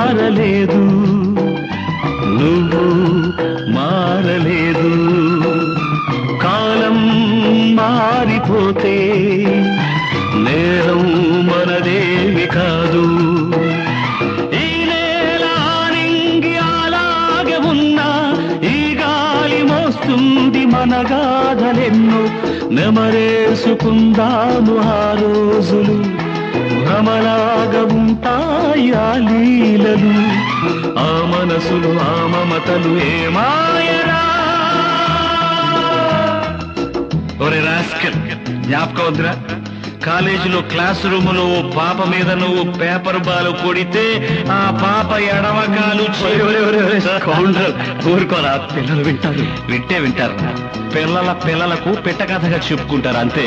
మారలేదు, నువ్వు మారలేదు. కాలం మారిపోతే నేరం మనదేవి కాదు. ఈ నేల నింగి అలాగే ఉన్నా ఈ గాలి మోస్తుంది మన గాథలెన్నో. నెమరేసుకుందాము ఆ రోజులు, భ్రమలాగా ఉంటాయి ఆ లీలలు. ఆ మనసులు ఆ మమతలు ఏమాయరా. ఒరే రాస్కల్, జ్ఞాపకం వద్దురా? కాలేజీలో క్లాస్ రూములో ఓ పాప మీద నువ్వు పేపర్ బాల్ కొడితే ఆ పాప ఎడమకాలు ఊరుకోరా, పిల్లలు వింటారు. వింటే వింటారు, పిల్లలకు పెట్ట కథగా చెప్పుకుంటారు అంతే.